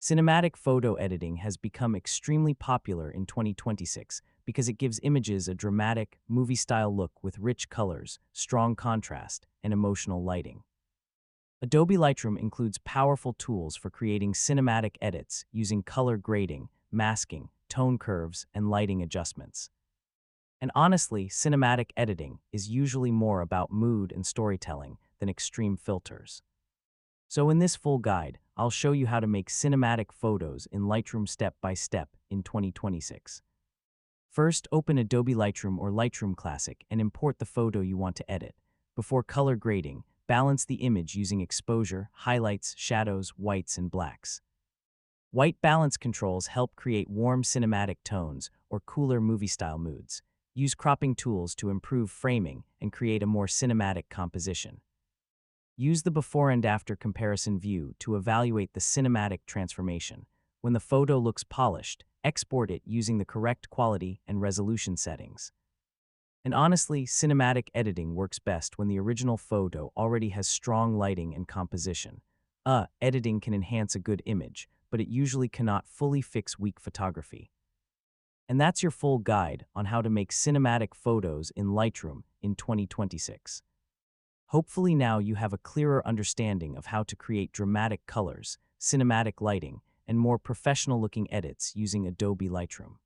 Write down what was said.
Cinematic photo editing has become extremely popular in 2026 because it gives images a dramatic, movie-style look with rich colors, strong contrast, and emotional lighting. Adobe Lightroom includes powerful tools for creating cinematic edits using color grading, masking, tone curves, and lighting adjustments. And honestly, cinematic editing is usually more about mood and storytelling than extreme filters. So in this full guide, I'll show you how to make cinematic photos in Lightroom step by step in 2026. First, open Adobe Lightroom or Lightroom Classic and import the photo you want to edit. Before color grading, balance the image using exposure, highlights, shadows, whites, and blacks. White balance controls help create warm cinematic tones or cooler movie-style moods. Use cropping tools to improve framing and create a more cinematic composition. Use the before and after comparison view to evaluate the cinematic transformation. When the photo looks polished, export it using the correct quality and resolution settings. And honestly, cinematic editing works best when the original photo already has strong lighting and composition. Editing can enhance a good image, but it usually cannot fully fix weak photography. And that's your full guide on how to make cinematic photos in Lightroom in 2026. Hopefully now you have a clearer understanding of how to create dramatic colors, cinematic lighting, and more professional-looking edits using Adobe Lightroom.